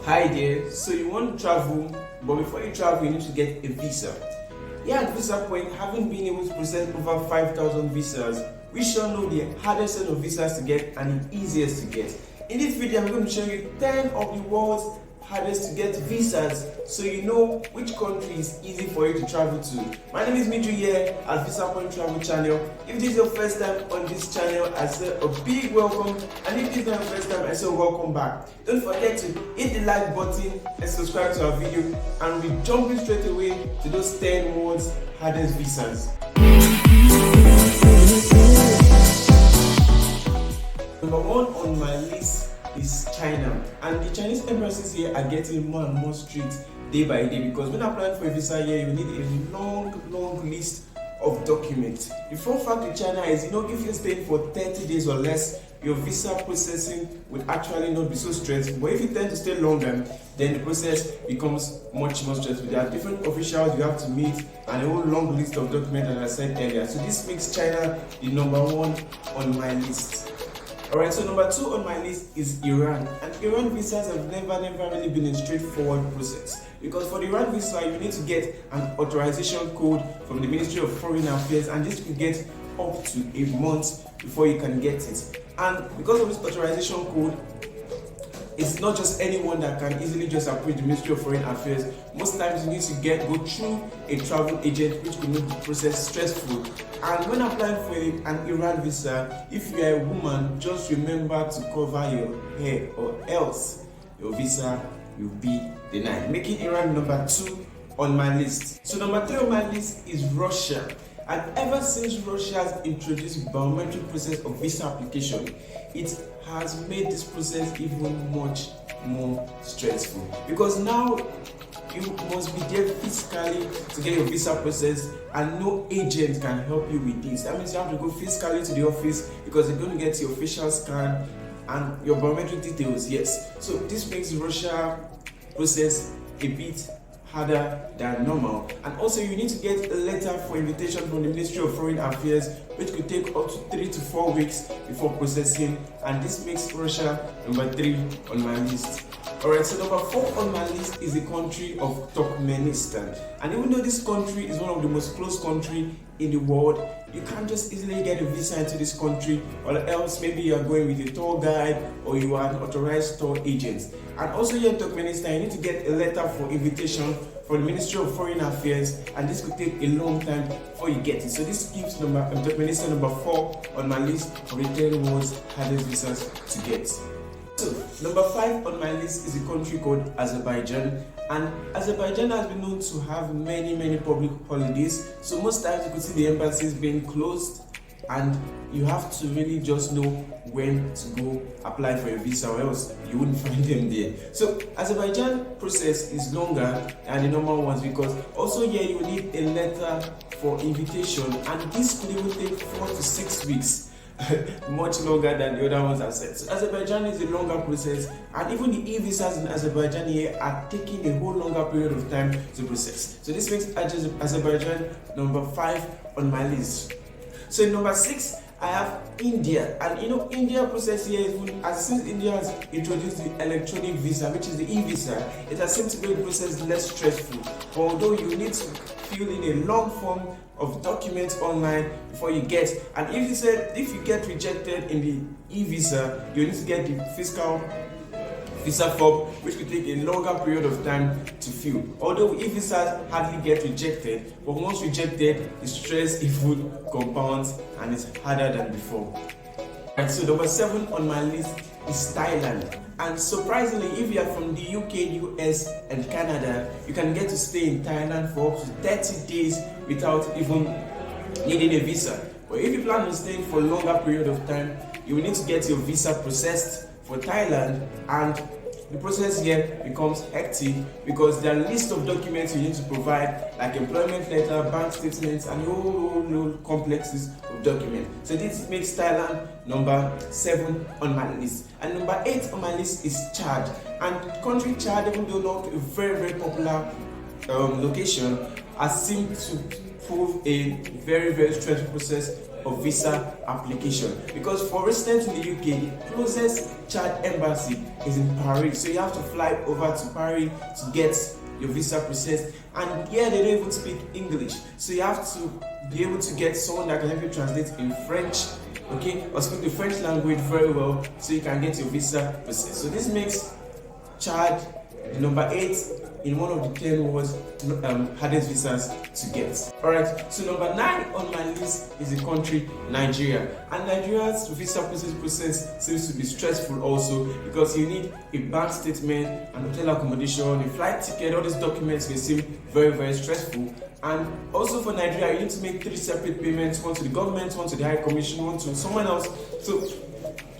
Hi there, so you want to travel, but before you travel you need to get a visa. Here at Visapoint, having been able to process over 5,000 visas, we shall know the hardest set of visas to get and the easiest to get. In this video, I'm going to show you 10 of the world's hardest to get visas, so you know which country is easy for you to travel to. My name is Miju here at Visapoint Travel Channel. If this is your first time on this channel, I say a big welcome, and if this is not your first time, I say welcome back. Don't forget to hit the like button and subscribe to our video, and we're jumping straight away to those 10 world's hardest visas. Number 1 on my list is China, and the Chinese embassies here are getting more and more strict day by day, because when applying for a visa here you need a long list of documents. The fun fact with China is, if you're staying for 30 days or less, your visa processing will actually not be so stressful, but if you tend to stay longer, then the process becomes much more stressful. There are different officials you have to meet and a whole long list of documents, as I said earlier. So this makes China the number 1 on my list. Alright, so number 2 on my list is Iran, and Iran visas have never really been a straightforward process, because for the Iran visa you need to get an authorization code from the Ministry of Foreign Affairs, and this could get up to a month before you can get it. And because of this authorization code, it's not just anyone that can easily just approach the Ministry of Foreign Affairs. Most times you need to go through a travel agent, which will make the process stressful. And when applying for an Iran visa, if you are a woman, just remember to cover your hair, or else your visa will be denied, making Iran number 2 on my list. So number 3 on my list is Russia. And ever since Russia has introduced biometric process of visa application, it has made this process even much more stressful, because now you must be there physically to get your visa process, and no agent can help you with this. That means you have to go physically to the office, because they're going to get your facial scan and your biometric details. Yes, so this makes the Russia process a bit harder than normal. And also you need to get a letter for invitation from the Ministry of Foreign Affairs, which could take up to 3 to 4 weeks before processing, and this makes Russia number 3 on my list. Alright, so number 4 on my list is the country of Turkmenistan. And even though this country is one of the most closed countries in the world, you can't just easily get a visa into this country, or else maybe you are going with a tour guide or you are an authorized tour agent. And also here in Turkmenistan, you need to get a letter for invitation from the Ministry of Foreign Affairs, and this could take a long time before you get it. So this gives Turkmenistan number 4 on my list of the 10 world's hardest visas to get. So, number 5 on my list is a country called Azerbaijan, and Azerbaijan has been known to have many public holidays. So most times you could see the embassies being closed, and you have to really just know when to go apply for a visa, or else you wouldn't find them there. So Azerbaijan process is longer than the normal ones, because also here you need a letter for invitation, and this could even take 4 to 6 weeks. Much longer than the other ones I've said. So Azerbaijan is a longer process, and even the e-visas in Azerbaijan here are taking a whole longer period of time to process. So this makes Azerbaijan number 5 on my list. So in number 6, I have India, and India process here is, since India has introduced the electronic visa, which is the e-visa, it has seemed to make the process less stressful. But although you need to fill in a long form of documents online before you get, and if you get rejected in the e-visa, you need to get the physical visa form, which could take a longer period of time to fill. Although e-visas hardly get rejected, but once rejected, the stress even compounds and it's harder than before. And so number 7 on my list is Thailand. And surprisingly, if you are from the UK, US and Canada, you can get to stay in Thailand for up to 30 days without even needing a visa. But if you plan on staying for a longer period of time, you will need to get your visa processed for Thailand, and the process here becomes hectic, because there are a list of documents you need to provide, like employment letter, bank statements, and whole complexes of documents. So this makes Thailand number 7 on my list. And number 8 on my list is Chad. And country Chad, even though not a very popular location, has seemed to prove a very stressful process of visa application, because for residents in the UK, closest Chad embassy is in Paris, so you have to fly over to Paris to get your visa processed, and here they don't even speak English, so you have to be able to get someone that can help you translate in French, okay, or speak the French language very well, so you can get your visa processed. So this makes Chad the number 8 in one of the 10 world's hardest visas to get. Alright, so number 9 on my list is the country Nigeria, and Nigeria's visa process seems to be stressful also, because you need a bank statement, an hotel accommodation, a flight ticket. All these documents may seem very stressful. And also for Nigeria, you need to make 3 separate payments, one to the government, one to the High Commission, one to someone else. So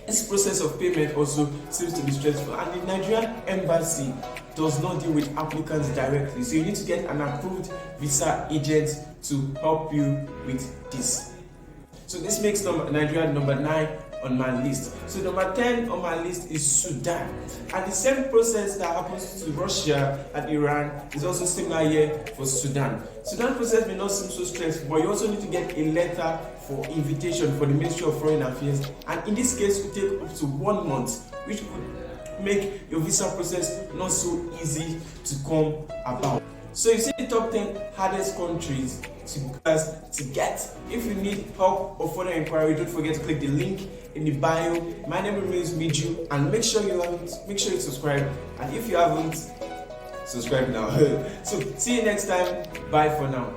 this process of payment also seems to be stressful, and the Nigerian embassy does not deal with applicants directly, so you need to get an approved visa agent to help you with this. So this makes Nigeria number 9 on my list. So number 10 on my list is Sudan, and the same process that happens to Russia and Iran is also similar here for Sudan. Sudan process may not seem so stressful, but you also need to get a letter for invitation for the Ministry of Foreign Affairs, and in this case it will take up to 1 month, which could make your visa process not so easy to come about. So you see the top 10 hardest countries to get. If you need help or further inquiry, don't forget to click the link in the bio. My name remains Miju, and make sure you subscribe, and if you haven't, subscribe now. So see you next time. Bye for now.